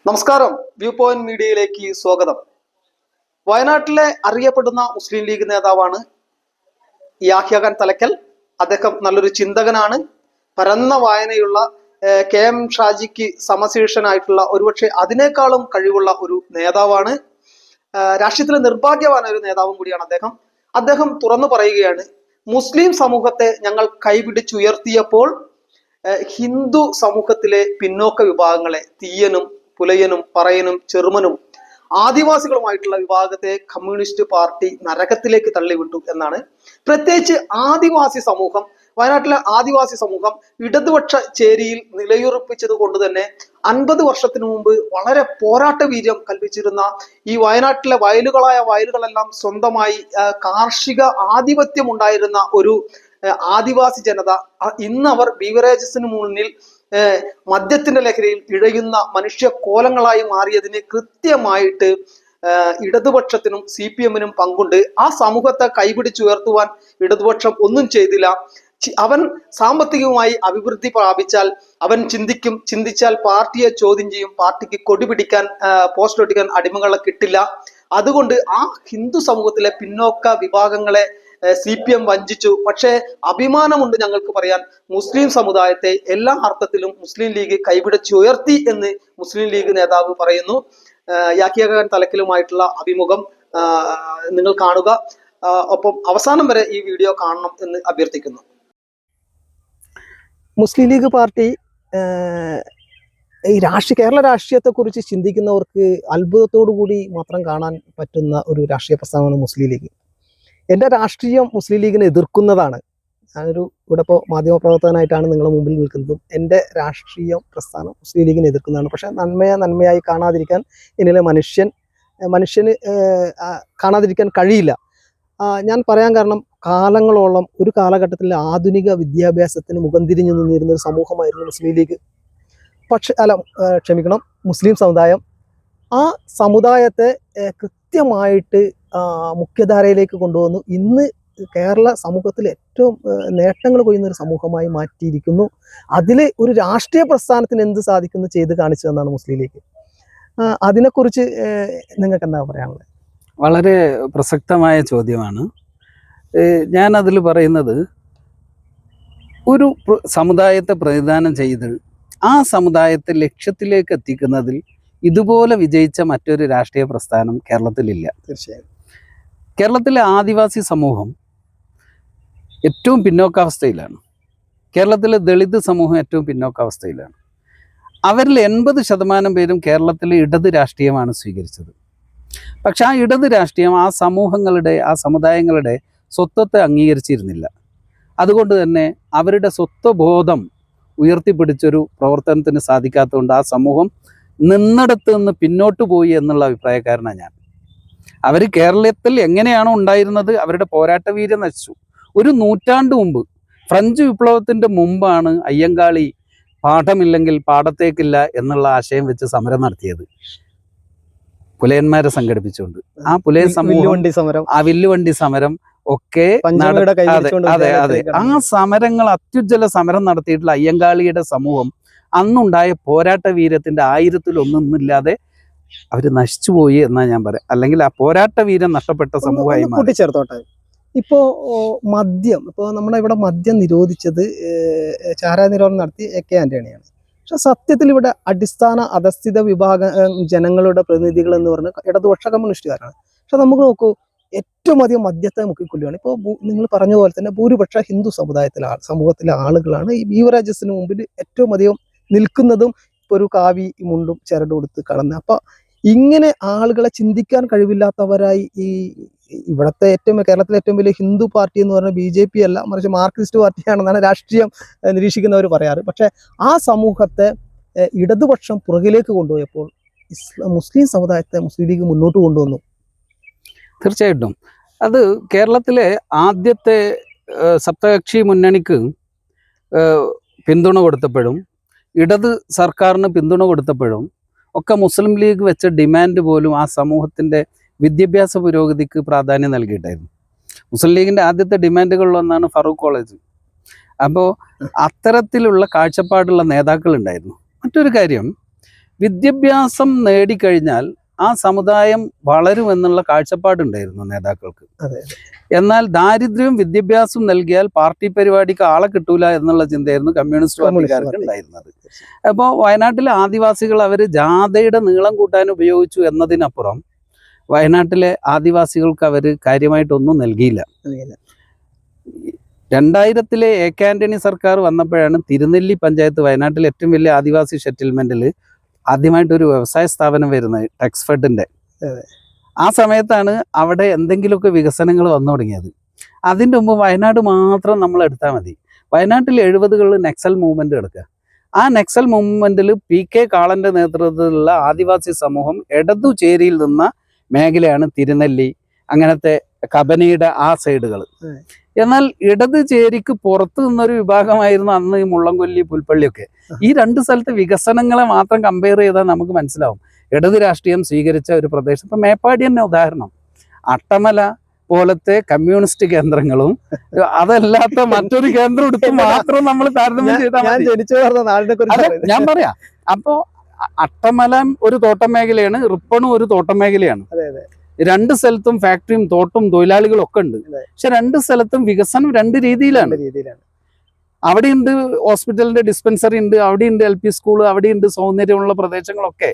നമസ്കാരം, view point മീഡിയയിലേക്ക് സ്വാഗതം. വയനാട്ടിലെ അറിയപ്പെടുന്ന മുസ്ലിം ലീഗ് നേതാവാണ് യാഹ്യ ഖാൻ തലക്കൽ. അദ്ദേഹം നല്ലൊരു ചിന്തകനാണ്. പരന്ന വായനയുള്ള KM ഷാജിക്ക് സമശീർഷനായിട്ടുള്ള, ഒരുപക്ഷെ അതിനേക്കാളും കഴിവുള്ള ഒരു നേതാവാണ്. രാഷ്ട്രീയത്തിലെ നിർഭാഗ്യവാനായ ഒരു നേതാവും കൂടിയാണ് അദ്ദേഹം തുറന്നു പറയുകയാണ്, മുസ്ലിം സമൂഹത്തെ ഞങ്ങൾ കൈപിടിച്ചുയർത്തിയപ്പോൾ ഹിന്ദു സമൂഹത്തിലെ പിന്നോക്ക വിഭാഗങ്ങളെ, തീയനും പുലയനും പറയനും ചെറുമനും ആദിവാസികളുമായിട്ടുള്ള വിഭാഗത്തെ കമ്മ്യൂണിസ്റ്റ് പാർട്ടി നരകത്തിലേക്ക് തള്ളിവിട്ടു എന്നാണ്. പ്രത്യേകിച്ച് ആദിവാസി സമൂഹം, വയനാട്ടിലെ ആദിവാസി സമൂഹം ഇടതുപക്ഷ ചേരിയിൽ നിലയുറപ്പിച്ചത് കൊണ്ട് തന്നെ 50 വർഷത്തിനു മുമ്പ് വളരെ പോരാട്ട വീര്യം കൽപ്പിച്ചിരുന്ന ഈ വയനാട്ടിലെ വയലുകളെല്ലാം സ്വന്തമായി കാർഷിക ആധിപത്യം ഉണ്ടായിരുന്ന ഒരു ആദിവാസി ജനത ഇന്നവർ ബീവറേജസിന് മുന്നിൽ മദ്യത്തിന്റെ ലഹരിയിൽ ഇഴയുന്ന മനുഷ്യ കോലങ്ങളായി മാറിയതിന് കൃത്യമായിട്ട് ഇടതുപക്ഷത്തിനും CPM-നും പങ്കുണ്ട്. ആ സമൂഹത്തെ കൈപിടിച്ചുയർത്തുവാൻ ഇടതുപക്ഷം ഒന്നും ചെയ്തില്ല. അവൻ സാമ്പത്തികമായി അഭിവൃദ്ധി പ്രാപിച്ചാൽ അവൻ ചിന്തിച്ചാൽ പാർട്ടിയെ ചോദ്യം ചെയ്യും. പാർട്ടിക്ക് കൊടി പിടിക്കാൻ, പോസ്റ്റ് ഒട്ടിക്കാൻ അടിമകളെ കിട്ടില്ല. അതുകൊണ്ട് ആ ഹിന്ദു സമൂഹത്തിലെ പിന്നോക്ക വിഭാഗങ്ങളെ CPM വഞ്ചിച്ചു. പക്ഷേ അഭിമാനമുണ്ട് ഞങ്ങൾക്ക് പറയാൻ, മുസ്ലിം സമുദായത്തെ എല്ലാ അർത്ഥത്തിലും മുസ്ലിം ലീഗ് കൈപിടിച്ചുയർത്തി എന്ന് മുസ്ലിം ലീഗ് നേതാവ് പറയുന്നു. യാഹ്യ ഖാൻ തലക്കലുമായിട്ടുള്ള അഭിമുഖം നിങ്ങൾ കാണുക. ഒപ്പം അവസാനം വരെ ഈ വീഡിയോ കാണണം എന്ന് അഭ്യർത്ഥിക്കുന്നു. മുസ്ലിം ലീഗ് പാർട്ടി ഈ കേരള രാഷ്ട്രീയത്തെക്കുറിച്ച് ചിന്തിക്കുന്നവർക്ക് അത്ഭുതത്തോടു കൂടി മാത്രം കാണാൻ പറ്റുന്ന ഒരു രാഷ്ട്രീയ പ്രസ്ഥാനമാണ് മുസ്ലിം ലീഗ്. എൻ്റെ രാഷ്ട്രീയം മുസ്ലിം ലീഗിനെ എതിർക്കുന്നതാണ്. ഞാനൊരു ഇവിടെ ഇപ്പോൾ മാധ്യമപ്രവർത്തകനായിട്ടാണ് നിങ്ങളുടെ മുമ്പിൽ നിൽക്കുന്നതും. എൻ്റെ രാഷ്ട്രീയ പ്രസ്ഥാനം മുസ്ലിം ലീഗിനെ എതിർക്കുന്നതാണ്. പക്ഷേ നന്മയായി കാണാതിരിക്കാൻ എന്നിലെ മനുഷ്യന് കാണാതിരിക്കാൻ കഴിയില്ല. ഞാൻ പറയാൻ കാരണം, കാലങ്ങളോളം ഒരു കാലഘട്ടത്തിൽ ആധുനിക വിദ്യാഭ്യാസത്തിന് മുഖം തിരിഞ്ഞു നിന്നിരുന്ന ഒരു സമൂഹമായിരുന്നു മുസ്ലിം ലീഗ്. മുസ്ലിം സമുദായം. ആ സമുദായത്തെ കൃത്യമായിട്ട് മുഖ്യധാരയിലേക്ക് കൊണ്ടുവന്നു. ഇന്ന് കേരള സമൂഹത്തിൽ ഏറ്റവും നേട്ടങ്ങൾ കൊയ്യുന്ന ഒരു സമൂഹമായി മാറ്റിയിരിക്കുന്നു. അതിൽ ഒരു രാഷ്ട്രീയ പ്രസ്ഥാനത്തിന് എന്ത് സാധിക്കുന്നു ചെയ്ത് കാണിച്ചു തന്നാണ് മുസ്ലിം ലീഗ്. അതിനെക്കുറിച്ച് നിങ്ങൾക്ക് എന്താ പറയാനുള്ളത്? വളരെ പ്രസക്തമായ ചോദ്യമാണ്. ഞാൻ അതിൽ പറയുന്നത്, ഒരു സമുദായത്തെ പ്രതിദാനം ചെയ്ത് ആ സമുദായത്തെ ലക്ഷ്യത്തിലേക്ക് എത്തിക്കുന്നതിൽ ഇതുപോലെ വിജയിച്ച മറ്റൊരു രാഷ്ട്രീയ പ്രസ്ഥാനം കേരളത്തിലില്ല. തീർച്ചയായും കേരളത്തിലെ ആദിവാസി സമൂഹം ഏറ്റവും പിന്നോക്കാവസ്ഥയിലാണ്. കേരളത്തിലെ ദളിത് സമൂഹം ഏറ്റവും പിന്നോക്കാവസ്ഥയിലാണ്. അവരിൽ 80% പേരും കേരളത്തിലെ ഇടത് രാഷ്ട്രീയമാണ് സ്വീകരിച്ചത്. പക്ഷെ ആ ഇടത് രാഷ്ട്രീയം ആ സമുദായങ്ങളുടെ സ്വത്വത്തെ അംഗീകരിച്ചിരുന്നില്ല. അതുകൊണ്ട് തന്നെ അവരുടെ സ്വത്വബോധം ഉയർത്തിപ്പിടിച്ചൊരു പ്രവർത്തനത്തിന് സാധിക്കാത്തതുകൊണ്ട് ആ സമൂഹം നിന്നിടത്ത് നിന്ന് പിന്നോട്ട് പോയി എന്നുള്ള അഭിപ്രായക്കാരനാണ് ഞാൻ. അവർ കേരളത്തിൽ എങ്ങനെയാണോ ഉണ്ടായിരുന്നത്, അവരുടെ പോരാട്ട വീര്യം നശിച്ചു. ഒരു നൂറ്റാണ്ട് മുമ്പ്, ഫ്രഞ്ച് വിപ്ലവത്തിൻ്റെ മുമ്പാണ് അയ്യങ്കാളി പാഠമില്ലെങ്കിൽ പാടത്തേക്കില്ല എന്നുള്ള ആശയം വെച്ച് സമരം നടത്തിയത്, പുലയന്മാരെ സംഘടിപ്പിച്ചുകൊണ്ട്. ആ പുലയ സമൂഹം, ആ വില്ലുവണ്ടി സമരം ഒക്കെ അതെ ആ സമരങ്ങൾ, അത്യുജ്വല സമരം നടത്തിയിട്ടുള്ള അയ്യങ്കാളിയുടെ സമൂഹം അന്നുണ്ടായ പോരാട്ട വീര്യത്തിന്റെ 1000-1 അവര് നശിച്ചുപോയി എന്നാ ഞാൻ പറയാം. അല്ലെങ്കിൽ ആ പോരാട്ട വീര്യം നഷ്ടപ്പെട്ട സമൂഹമായി കൂട്ടിച്ചേർത്തോട്ടെ. ഇപ്പോ നമ്മുടെ ഇവിടെ മദ്യം നിരോധിച്ചത്, ചാരായ നിരോധനം നടത്തി AK ആന്റണിയാണ്. പക്ഷെ സത്യത്തിൽ ഇവിടെ അടിസ്ഥാന അധസ്ഥിത വിഭാഗ ജനങ്ങളുടെ പ്രതിനിധികൾ എന്ന് പറഞ്ഞ ഇടതുപക്ഷ കമ്മ്യൂണിസ്റ്റുകാരാണ്. പക്ഷെ നമുക്ക് നോക്കൂ, ഏറ്റവും അധികം മദ്യത്തെ മുക്കിക്കൊല്ലുകയാണ്. ഇപ്പോൾ നിങ്ങൾ പറഞ്ഞ പോലെ തന്നെ ഭൂരിപക്ഷ ഹിന്ദു സമൂഹത്തിലെ ആളുകളാണ് ഈ ബീവറേജസിന് മുമ്പിൽ ഏറ്റവും അധികം നിൽക്കുന്നതും. ഇപ്പോൾ ഒരു കാവി മുണ്ടും ചരട് കൊടുത്ത് കടന്ന്, അപ്പൊ ഇങ്ങനെ ആളുകളെ ചിന്തിക്കാൻ കഴിവില്ലാത്തവരായി ഇവിടുത്തെ കേരളത്തിലെ ഏറ്റവും വലിയ ഹിന്ദു പാർട്ടി എന്ന് പറഞ്ഞാൽ BJP അല്ല, മറിച്ച് മാർക്സിസ്റ്റ് പാർട്ടിയാണെന്നാണ് രാഷ്ട്രീയം നിരീക്ഷിക്കുന്നവർ പറയാറ്. പക്ഷെ ആ സമൂഹത്തെ ഇടതുപക്ഷം പുറകിലേക്ക് കൊണ്ടുപോയപ്പോൾ മുസ്ലിം സമുദായത്തെ മുസ്ലിം ലീഗ് മുന്നോട്ട് കൊണ്ടുവന്നു. തീർച്ചയായിട്ടും അത് കേരളത്തിലെ ആദ്യത്തെ സപ്തകക്ഷി മുന്നണിക്ക് പിന്തുണ കൊടുത്തപ്പോഴും ഇടത് സർക്കാരിന് പിന്തുണ കൊടുത്തപ്പോഴും ഒക്കെ മുസ്ലിം ലീഗ് വെച്ച ഡിമാൻഡ് പോലും ആ സമൂഹത്തിൻ്റെ വിദ്യാഭ്യാസ പുരോഗതിക്ക് പ്രാധാന്യം നൽകിയിട്ടായിരുന്നു. മുസ്ലിം ലീഗിൻ്റെ ആദ്യത്തെ ഡിമാൻഡുകളിലൊന്നാണ് ഫറൂഖ് കോളേജ്. അപ്പോൾ അത്തരത്തിലുള്ള കാഴ്ചപ്പാടുള്ള നേതാക്കളുണ്ടായിരുന്നു. മറ്റൊരു കാര്യം, വിദ്യാഭ്യാസം നേടിക്കഴിഞ്ഞാൽ ആ സമുദായം വളരുമെന്നുള്ള കാഴ്ചപ്പാടുണ്ടായിരുന്നു നേതാക്കൾക്ക്. അതെ. എന്നാൽ ദാരിദ്ര്യവും വിദ്യാഭ്യാസവും നൽകിയാൽ പാർട്ടി പരിപാടിക്ക് ആളെ കിട്ടൂല എന്നുള്ള ചിന്തയായിരുന്നു കമ്മ്യൂണിസ്റ്റ് പാർട്ടിക്കാർക്ക് ഉണ്ടായിരുന്നത്. അപ്പോൾ വയനാട്ടിലെ ആദിവാസികൾ അവർ ജാഥയുടെ നീളം കൂട്ടാൻ ഉപയോഗിച്ചു എന്നതിനപ്പുറം വയനാട്ടിലെ ആദിവാസികൾക്ക് അവർ കാര്യമായിട്ടൊന്നും നൽകിയില്ല. 2000-ലെ എ.കെ. ആന്റണി സർക്കാർ വന്നപ്പോഴാണ് തിരുനെല്ലി പഞ്ചായത്ത്, വയനാട്ടിലെ ഏറ്റവും വലിയ ആദിവാസി സെറ്റിൽമെന്റിൽ ആദ്യമായിട്ടൊരു വ്യവസായ സ്ഥാപനം വരുന്നത്, ടെക്സ്ഫെഡിന്റെ. ആ സമയത്താണ് അവിടെ എന്തെങ്കിലുമൊക്കെ വികസനങ്ങൾ വന്നു തുടങ്ങിയത്. അതിൻ്റെ മുമ്പ് വയനാട് മാത്രം നമ്മൾ എടുത്താൽ മതി. വയനാട്ടിൽ 70കളിൽ നക്സൽ മൂവ്മെന്റ് കിടക്കുക. ആ നക്സൽ മൂവ്മെന്റിൽ P.K. കാളന്റെ നേതൃത്വത്തിലുള്ള ആദിവാസി സമൂഹം ഇടതു ചേരിയിൽ നിന്ന മേഖലയാണ് തിരുനെല്ലി, അങ്ങനത്തെ കബനിയുടെ ആ സൈഡുകൾ. എന്നാൽ ഇടത് ചേരിക്ക് പുറത്തു നിന്നൊരു വിഭാഗമായിരുന്നു അന്ന് ഈ മുള്ളംകൊല്ലി, പുൽപ്പള്ളിയൊക്കെ. ഈ രണ്ട് സ്ഥലത്തെ വികസനങ്ങളെ മാത്രം കമ്പയർ ചെയ്താൽ നമുക്ക് മനസ്സിലാവും ഇടത് രാഷ്ട്രീയം സ്വീകരിച്ച ഒരു പ്രദേശം. ഇപ്പൊ മേപ്പാടി തന്നെ ഉദാഹരണം. അട്ടമല പോലത്തെ കമ്മ്യൂണിസ്റ്റ് കേന്ദ്രങ്ങളും അതല്ലാത്ത മറ്റൊരു കേന്ദ്രം എടുത്ത് മാത്രം നമ്മൾ താരതമ്യം ചെയ്താൽ ഞാൻ പറയാം. അപ്പോ അട്ടമല ഒരു തോട്ടം മേഖലയാണ്, റിപ്പണും ഒരു തോട്ടം മേഖലയാണ്. രണ്ട് സ്ഥലത്തും ഫാക്ടറിയും തോട്ടവും തൊഴിലാളികളും ഒക്കെ ഉണ്ട്. പക്ഷെ രണ്ട് സ്ഥലത്തും വികസനം രണ്ട് രീതിയിലാണ്. അവിടെയുണ്ട് ഹോസ്പിറ്റലിന്റെ ഡിസ്പെൻസറി ഉണ്ട്, അവിടെയുണ്ട് LP സ്കൂൾ, അവിടെയുണ്ട് സൗന്ദര്യമുള്ള പ്രദേശങ്ങളൊക്കെ.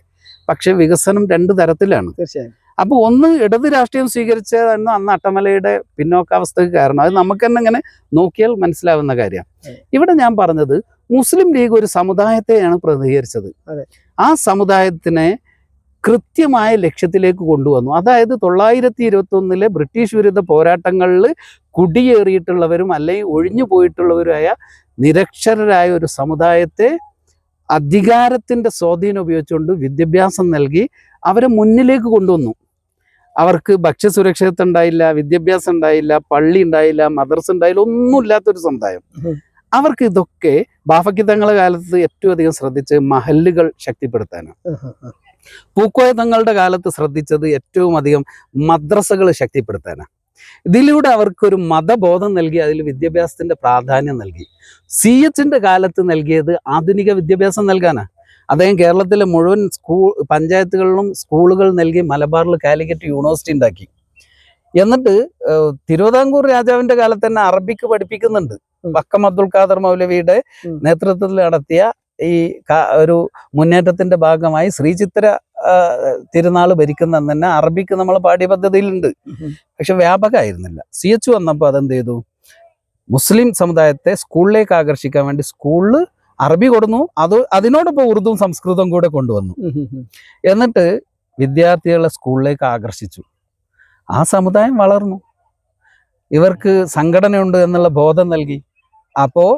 പക്ഷെ വികസനം രണ്ട് തരത്തിലാണ്. അപ്പൊ ഒന്ന് ഇടത് രാഷ്ട്രീയം സ്വീകരിച്ചതെന്ന് അന്ന് അട്ടമലയുടെ പിന്നോക്കാവസ്ഥക്ക് കാരണം. അത് നമുക്ക് തന്നെ ഇങ്ങനെ നോക്കിയാൽ മനസ്സിലാവുന്ന കാര്യമാണ്. ഇവിടെ ഞാൻ പറഞ്ഞത് മുസ്ലിം ലീഗ് ഒരു സമുദായത്തെയാണ് പ്രതിനിധീകരിച്ചത്. ആ സമുദായത്തിനെ കൃത്യമായ ലക്ഷ്യത്തിലേക്ക് കൊണ്ടുവന്നു. അതായത് 921-ലെ ബ്രിട്ടീഷ് വിരുദ്ധ പോരാട്ടങ്ങളിൽ കുടിയേറിയിട്ടുള്ളവരും അല്ലെങ്കിൽ ഒഴിഞ്ഞു പോയിട്ടുള്ളവരുമായ നിരക്ഷരരായ ഒരു സമുദായത്തെ അധികാരത്തിൻ്റെ സ്വാധീനം ഉപയോഗിച്ചുകൊണ്ട് വിദ്യാഭ്യാസം നൽകി അവരെ മുന്നിലേക്ക് കൊണ്ടുവന്നു. അവർക്ക് ഭക്ഷ്യസുരക്ഷിതത്വം ഉണ്ടായില്ല, വിദ്യാഭ്യാസം ഉണ്ടായില്ല, പള്ളി ഉണ്ടായില്ല, മദ്രസ ഉണ്ടായില്ല, ഒന്നുമില്ലാത്തൊരു സമുദായം. അവർക്ക് ഇതൊക്കെ ബാഫക്കി തങ്ങളുടെ കാലത്ത് ഏറ്റവും അധികം ശ്രദ്ധിച്ച് മഹല്ലുകൾ ശക്തിപ്പെടുത്താനാണ്. പൂക്കോയ തങ്ങളുടെ കാലത്ത് ശ്രദ്ധിച്ചത് ഏറ്റവും അധികം മദ്രസകൾ ശക്തിപ്പെടുത്താനാണ്. ഇതിലൂടെ അവർക്കൊരു മതബോധം നൽകി, അതിൽ വിദ്യാഭ്യാസത്തിന്റെ പ്രാധാന്യം നൽകി. CH-ന്റെ കാലത്ത് നൽകിയത് ആധുനിക വിദ്യാഭ്യാസം നൽകാനാണ്. അദ്ദേഹം കേരളത്തിലെ മുഴുവൻ പഞ്ചായത്തുകളിലും സ്കൂളുകൾ നൽകി മലബാറിൽ കാലിക്കറ്റ് യൂണിവേഴ്സിറ്റി ഉണ്ടാക്കി. എന്നിട്ട് തിരുവിതാംകൂർ രാജാവിന്റെ കാലത്ത് തന്നെ അറബിക്ക് പഠിപ്പിക്കുന്നുണ്ട്. വക്കം അബ്ദുൽ ഖാദർ മൗലവിയുടെ നേതൃത്വത്തിൽ നടത്തിയ ഈ ഒരു മുന്നേറ്റത്തിന്റെ ഭാഗമായി ശ്രീചിത്ര തിരുനാൾ ഭരിക്കുന്ന തന്നെ അറബിക്ക് നമ്മൾ പാഠ്യപദ്ധതിയിലുണ്ട്. പക്ഷെ വ്യാപകമായിരുന്നില്ല. CH വന്നപ്പോൾ അതെന്ത് ചെയ്തു? മുസ്ലിം സമുദായത്തെ സ്കൂളിലേക്ക് ആകർഷിക്കാൻ വേണ്ടി സ്കൂളിൽ അറബി കൊടുന്നു. അതിനോടൊപ്പം ഉറുദുവും സംസ്കൃതവും കൂടെ കൊണ്ടുവന്നു. എന്നിട്ട് വിദ്യാർത്ഥികളെ സ്കൂളിലേക്ക് ആകർഷിച്ചു. ആ സമുദായം വളർന്നു. ഇവർക്ക് സംഘടനയുണ്ട് എന്നുള്ള ബോധം നൽകി. അപ്പോൾ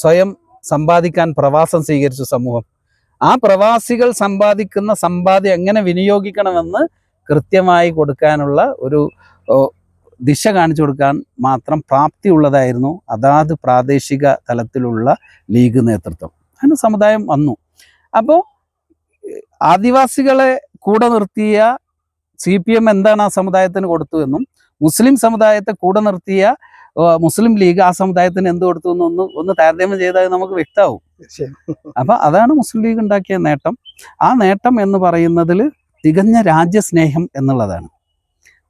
സ്വയം സമ്പാദിക്കാൻ പ്രവാസം സ്വീകരിച്ചു സമൂഹം. ആ പ്രവാസികൾ സമ്പാദിക്കുന്ന സമ്പാദ്യം എങ്ങനെ വിനിയോഗിക്കണമെന്ന് കൃത്യമായി കൊടുക്കാനുള്ള ഒരു ദിശ കാണിച്ചു കൊടുക്കാൻ മാത്രം പ്രാപ്തിയുള്ളതായിരുന്നു അതാത് പ്രാദേശിക തലത്തിലുള്ള ലീഗ് നേതൃത്വം. അങ്ങനെ സമുദായം വന്നു. അപ്പോൾ ആദിവാസികളെ കൂടെ നിർത്തിയ CPM എന്താണ് ആ സമുദായത്തിന് കൊടുത്തു എന്നും, മുസ്ലിം സമുദായത്തെ കൂടെ നിർത്തിയ മുസ്ലിം ലീഗ് ആ സമുദായത്തിന് എന്ത് കൊടുത്തു ഒന്ന് താരതമ്യം ചെയ്താൽ നമുക്ക് വ്യക്തമാവും. അപ്പൊ അതാണ് മുസ്ലിം ലീഗ് ഉണ്ടാക്കിയ നേട്ടം. ആ നേട്ടം എന്ന് പറയുന്നതിൽ തികഞ്ഞ രാജ്യസ്നേഹം എന്നുള്ളതാണ്.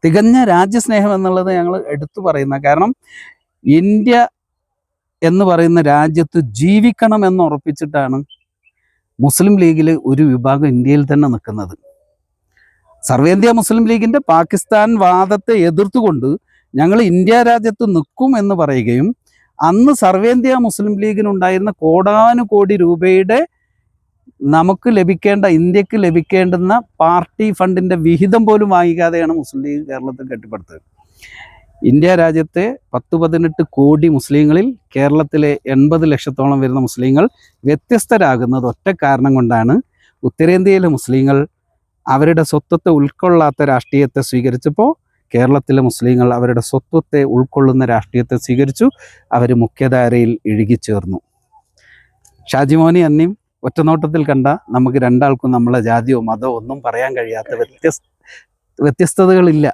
തികഞ്ഞ രാജ്യസ്നേഹം എന്നുള്ളത് ഞങ്ങൾ എടുത്തു പറയുന്ന കാരണം, ഇന്ത്യ എന്ന് പറയുന്ന രാജ്യത്ത് ജീവിക്കണം എന്ന് ഉറപ്പിച്ചിട്ടാണ് മുസ്ലിം ലീഗിൽ ഒരു വിഭാഗം ഇന്ത്യയിൽ തന്നെ നിൽക്കുന്നത്. സർവേന്ത്യ മുസ്ലിം ലീഗിന്റെ പാകിസ്ഥാൻ വാദത്തെ എതിർത്തുകൊണ്ട് ഞങ്ങൾ ഇന്ത്യ രാജ്യത്ത് നിൽക്കും എന്ന് പറയുകയും, അന്ന് സർവേന്ത്യ മുസ്ലിം ലീഗിനുണ്ടായിരുന്ന കോടാനുകോടി രൂപയുടെ നമുക്ക് ലഭിക്കേണ്ട, ഇന്ത്യക്ക് ലഭിക്കേണ്ടുന്ന പാർട്ടി ഫണ്ടിന്റെ വിഹിതം പോലും വാങ്ങിക്കാതെയാണ് മുസ്ലിം ലീഗ് കേരളത്തിൽ കെട്ടിപ്പടുത്തത്. ഇന്ത്യ രാജ്യത്തെ 10-18 കോടി മുസ്ലിങ്ങളിൽ കേരളത്തിലെ 80 ലക്ഷത്തോളം വരുന്ന മുസ്ലിങ്ങൾ വ്യത്യസ്തരാകുന്നത് ഒറ്റ കാരണം കൊണ്ടാണ്. ഉത്തരേന്ത്യയിലെ മുസ്ലിങ്ങൾ അവരുടെ സ്വത്വത്തെ ഉൾക്കൊള്ളാത്ത രാഷ്ട്രീയത്തെ സ്വീകരിച്ചപ്പോൾ കേരളത്തിലെ മുസ്ലിങ്ങൾ അവരുടെ സ്വത്വത്തെ ഉൾക്കൊള്ളുന്ന രാഷ്ട്രീയത്തെ സ്വീകരിച്ചു. അവർ മുഖ്യധാരയിൽ ഇഴുകിച്ചേർന്നു. ഷാജിമോനി അന്നയും ഒറ്റനോട്ടത്തിൽ കണ്ട നമുക്ക് രണ്ടാൾക്കും നമ്മളെ ജാതിയോ മതമോ ഒന്നും പറയാൻ കഴിയാത്ത വ്യത്യസ്തതകളില്ല.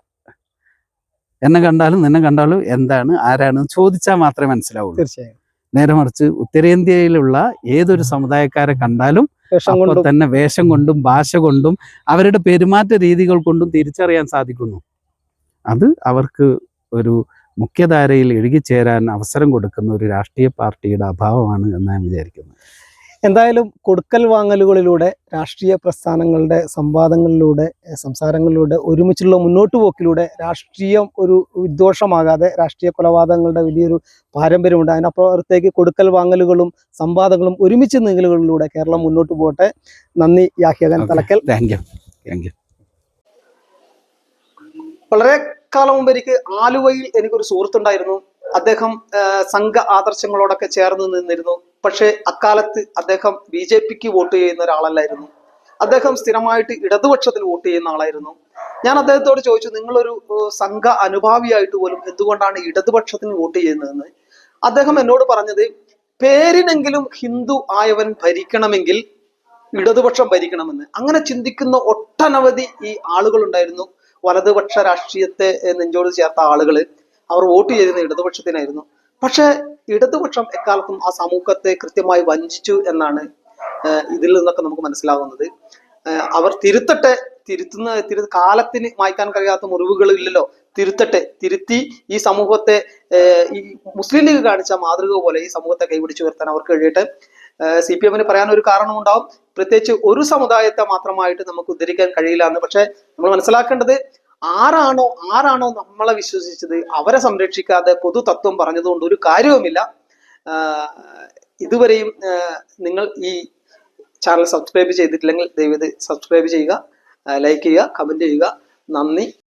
എന്നെ കണ്ടാലും നിന്നെ കണ്ടാലും എന്താണ് ആരാണ് ചോദിച്ചാൽ മാത്രമേ മനസ്സിലാവുള്ളൂ. തീർച്ചയായും. നേരെ മറിച്ച് ഉത്തരേന്ത്യയിലുള്ള ഏതൊരു സമുദായക്കാരെ കണ്ടാലും വേഷം അപ്പോൾ കൊണ്ടും തന്നെ വേഷം കൊണ്ടും ഭാഷ കൊണ്ടും അവരുടെ പെരുമാറ്റ രീതികൾ കൊണ്ടും തിരിച്ചറിയാൻ സാധിക്കുന്നു. അത് അവർക്ക് ഒരു മുഖ്യധാരയിൽ ഇഴുകിച്ചേരാൻ അവസരം കൊടുക്കുന്ന ഒരു രാഷ്ട്രീയ പാർട്ടിയുടെ അഭാവമാണ് എന്ന് ഞാൻ വിചാരിക്കുന്നത്. എന്തായാലും കൊടുക്കൽ വാങ്ങലുകളിലൂടെ രാഷ്ട്രീയ പ്രസ്ഥാനങ്ങളുടെ സംവാദങ്ങളിലൂടെ സംസാരങ്ങളിലൂടെ ഒരുമിച്ചുള്ള മുന്നോട്ട് പോക്കിലൂടെ രാഷ്ട്രീയം ഒരു വിദ്വേഷമാകാതെ രാഷ്ട്രീയ കൊലപാതകങ്ങളുടെ വലിയൊരു പാരമ്പര്യമുണ്ട്. അതിനപ്പുറത്തേക്ക് കൊടുക്കൽ വാങ്ങലുകളും സംവാദങ്ങളും ഒരുമിച്ച് നീങ്ങലുകളിലൂടെ കേരളം മുന്നോട്ട് പോകട്ടെ. നന്ദി യാഹ്യ ഖാൻ തലക്കൽ. Thank you. വളരെ കാലം മുമ്പ് എനിക്ക് ആലുവയിൽ എനിക്കൊരു സുഹൃത്തുണ്ടായിരുന്നു. അദ്ദേഹം സംഘ ആദർശങ്ങളോടൊക്കെ ചേർന്ന് നിന്നിരുന്നു. പക്ഷേ അക്കാലത്ത് അദ്ദേഹം BJPക്ക് വോട്ട് ചെയ്യുന്ന ഒരാളല്ലായിരുന്നു. അദ്ദേഹം സ്ഥിരമായിട്ട് ഇടതുപക്ഷത്തിൽ വോട്ട് ചെയ്യുന്ന ആളായിരുന്നു. ഞാൻ അദ്ദേഹത്തോട് ചോദിച്ചു, നിങ്ങളൊരു സംഘ അനുഭാവിയായിട്ട് പോലും എന്തുകൊണ്ടാണ് ഇടതുപക്ഷത്തിന് വോട്ട് ചെയ്യുന്നതെന്ന്. അദ്ദേഹം എന്നോട് പറഞ്ഞത്, പേരിനെങ്കിലും ഹിന്ദു ആയവൻ ഭരിക്കണമെങ്കിൽ ഇടതുപക്ഷം ഭരിക്കണമെന്ന്. അങ്ങനെ ചിന്തിക്കുന്ന ഒട്ടനവധി ഈ ആളുകളുണ്ടായിരുന്നു. വലതുപക്ഷ രാഷ്ട്രീയത്തെ നെഞ്ചോട് ചേർത്ത ആളുകൾ, അവർ വോട്ട് ചെയ്തിരുന്ന ഇടതുപക്ഷത്തിനായിരുന്നു. പക്ഷെ ഇടതുപക്ഷം എക്കാലത്തും ആ സമൂഹത്തെ കൃത്യമായി വഞ്ചിച്ചു എന്നാണ് ഇതിൽ നിന്നൊക്കെ നമുക്ക് മനസ്സിലാകുന്നത്. അവർ തിരുത്തട്ടെ, കാലത്തിന് മായ്ക്കാൻ കഴിയാത്ത മുറിവുകളില്ലല്ലോ, തിരുത്തി ഈ സമൂഹത്തെ ഈ മുസ്ലിം ലീഗ് കാണിച്ച മാതൃക പോലെ ഈ സമൂഹത്തെ കൈപിടിച്ചു ഉയർത്താൻ അവർക്ക് കഴിയട്ടെ. CPM പറയാൻ ഒരു കാരണമുണ്ടാവും, പ്രത്യേകിച്ച് ഒരു സമുദായത്തെ മാത്രമായിട്ട് നമുക്ക് ഉദ്ധരിക്കാൻ കഴിയില്ല എന്ന്. പക്ഷെ നമ്മൾ മനസ്സിലാക്കേണ്ടത്, ആരാണോ നമ്മളെ വിശ്വസിച്ചത് അവരെ സംരക്ഷിക്കാതെ പൊതു തത്വം പറഞ്ഞതുകൊണ്ട് ഒരു കാര്യവുമില്ല. ഇതുവരെയും നിങ്ങൾ ഈ ചാനൽ സബ്സ്ക്രൈബ് ചെയ്തിട്ടില്ലെങ്കിൽ ദയവേത് സബ്സ്ക്രൈബ് ചെയ്യുക, ലൈക്ക് ചെയ്യുക, കമന്റ് ചെയ്യുക. നന്ദി.